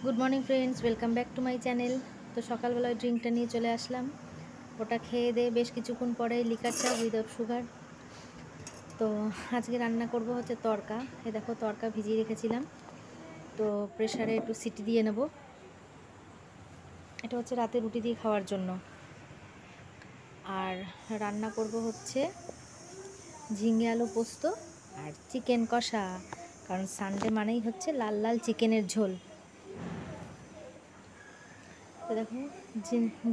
Good morning friends, welcome back to my channel. তো সকালবেলায় ড্রিঙ্কটা নিয়ে চলে আসলাম। ওটা খেয়ে দিয়ে বেশ কিছুক্ষণ পরে লিকার চা উইদাউট সুগার। তো আজকে রান্না করব হচ্ছে তড়কা। দেখো তড়কা ভিজিয়ে রেখেছিলাম, তো প্রেসারে একটু সিটি দিয়ে নেব। এটা হচ্ছে রাতে রুটি দিয়ে খাওয়ার জন্য। আর রান্না করব হচ্ছে ঝিঙে আলু পোস্ত আর চিকেন কষা, কারণ সানডে মানেই হচ্ছে লাল লাল চিকেনের ঝোল। তো দেখো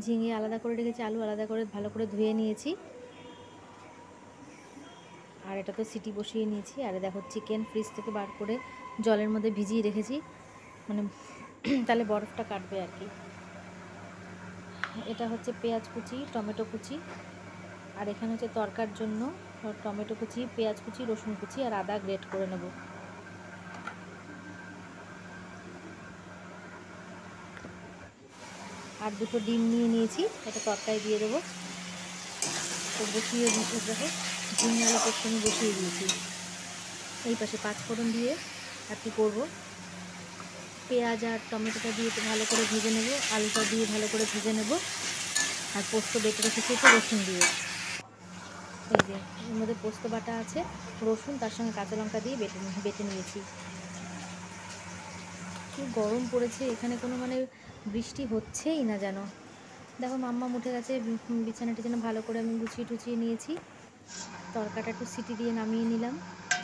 ঝিঙে আলাদা করে রেখেছি, আলু আলাদা করে ভালো করে ধুয়ে নিয়েছি, আর এটা তো সিটি বসিয়ে নিয়েছি। আর দেখো চিকেন ফ্রিজ থেকে বার করে জলের মধ্যে ভিজিয়ে রেখেছি, মানে তাহলে বরফটা কাটবে আর কি। এটা হচ্ছে পেঁয়াজ কুচি, টমেটো কুচি, আর এখানে হচ্ছে তরকার জন্য টমেটো কুচি, পেঁয়াজ কুচি, রসুন কুচি আর আদা গ্রেট করে নেব। আর দুটো ডিম নিয়ে নিয়েছি, এটা তরকারি দিয়ে দেবো। তো বসিয়ে দেখো ঝিঙে আলু পোস্ত আমি বসিয়ে দিয়েছি। এই পাশে পাঁচফোড়ন দিয়ে আর কি করবো, পেঁয়াজ আর টমেটোটা দিয়ে তো ভালো করে ভেজে নেব, আলুটা দিয়ে ভালো করে ভেজে নেব। আর পোস্ত বেটে রেখেছি একটু রসুন দিয়ে। এই যে এর মধ্যে পোস্ত বাটা আছে, রসুন তার সঙ্গে কাঁচা লঙ্কা দিয়ে বেটে নিয়েছি। কি গরম পড়েছে এখানে, কোনো মানে বৃষ্টি হচ্ছেই না যেন। দেখো মাম্মা উঠে গেছে, বিছানা টিছানা ভালো করে আমি গুছিয়ে টুচিয়ে নিয়েছি। তরকাটা একটু সিটি দিয়ে নামিয়ে নিলাম।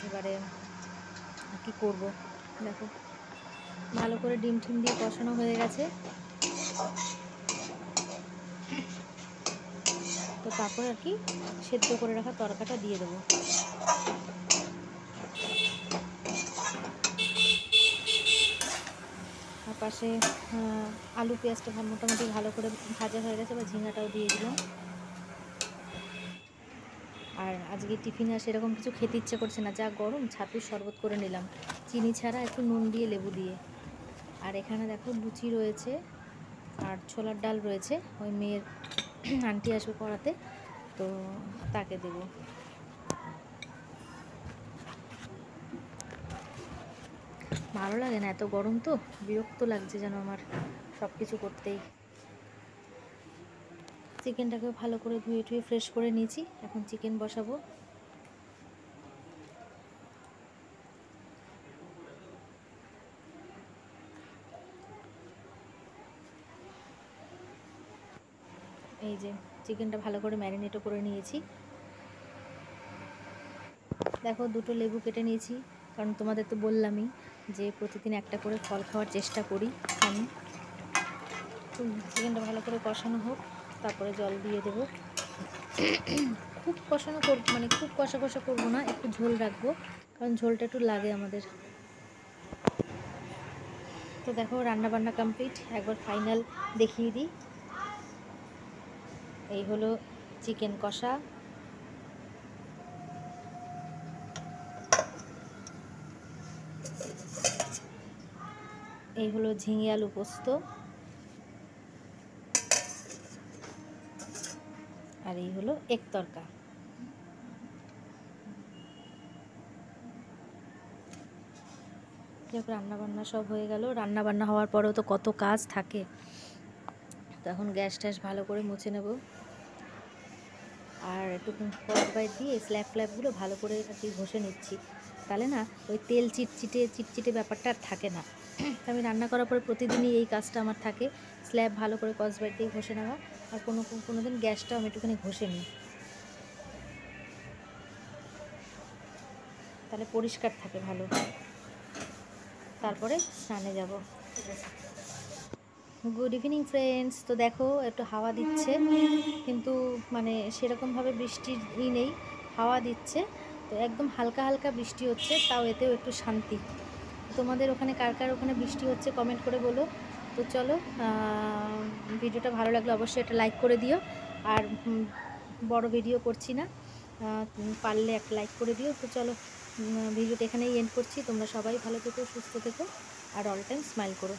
এবারে কি করব, দেখো ভালো করে ডিম টিম দিয়ে কষানো হয়ে গেছে। তো তারপরে আর কি সেদ্ধ করে রাখা তরকাটা দিয়ে দেবো। আর পাশে আলু পেঁয়াজটা মোটামুটি ভালো করে ভাজা হয়ে গেছে, বা ঝিঙাটাও দিয়ে দিলাম। আর আজকে টিফিনে আর সেরকম কিছু খেতে ইচ্ছে করছে না, যা গরম, ছাতুর শরবত করে নিলাম চিনি ছাড়া, একটু নুন দিয়ে লেবু দিয়ে। আর এখানে দেখো লুচি রয়েছে আর ছোলার ডাল রয়েছে, ওই মেয়ের আন্টি আসবে পড়াতে, তো তাকে দেবো। ভালো লাগে না, এত গরম তো বিরক্ত লাগছে যেন আমার সব কিছু করতেই। চিকেনটাকেও ভালো করে ধুয়ে টুয়ে ফ্রেশ করে নিয়েছি, এখন চিকেন বসাবো। এই যে চিকেনটা ভালো করে ম্যারিনেটও করে নিয়েছি। দেখো দুটো লেবু কেটে নিয়েছি, কারণ তোমাদের তো বললামই যে প্রতিদিন একটা করে ফল খাওয়ার চেষ্টা করি আমি। তো চিকেনটা ভালো করে কষানো হোক, তারপরে জল দিয়ে দেবো। খুব কষানো করবো, মানে খুব কষা কষা করবো না, একটু ঝোল রাখবো, কারণ ঝোলটা একটু লাগে আমাদের। তো দেখো রান্না বান্না কমপ্লিট, একবার ফাইনাল দেখিয়ে দিই। এই হলো চিকেন কষা, এই হলো ঝিঙে আলু পোস্ত, আর এই হলো এক তরকা। রান্না বান্না সব হয়ে গেল। রান্না বান্না হওয়ার পরেও তো কত কাজ থাকে। তো এখন গ্যাস ট্যাস ভালো করে মুছে নেব, আর একটু কড়াই দিয়ে স্ল্যাব ফ্ল্যাবগুলো ভালো করে আর কি ঘষে নিচ্ছি, তাহলে না ওই তেল চিটচিটে চিটচিটে ব্যাপারটা আর থাকে না। আমি রান্না করার পরে প্রতিদিনই এই কাজটা আমার থাকে, স্ল্যাব ভালো করে কসবাইট দিয়ে ঘষে নেওয়া। আর কোনো দিন গ্যাসটাও আমি একটুখানি ঘষে নিই, তাহলে পরিষ্কার থাকে ভালো। তারপরে স্নানে যাব। Good evening friends. তো দেখো একটু হাওয়া দিচ্ছে, কিন্তু মানে সেরকমভাবে বৃষ্টির নেই, হাওয়া দিচ্ছে। তো একদম হালকা হালকা বৃষ্টি হচ্ছে, তাও এতেও একটু শান্তি। তোমাদের ওখানে কার কার ওখানে বৃষ্টি হচ্ছে কমেন্ট করে বলো। তো চলো, ভিডিওটা ভালো লাগলে অবশ্যই একটা লাইক করে দিও। আর বড় ভিডিও করছি না, পারলে একটা লাইক করে দিও। তো চলো, ভিডিওটা এখানেই এন্ড করছি। তোমরা সবাই ভালো থেকো, সুস্থ থেকো, আর অল টাইম স্মাইল করো।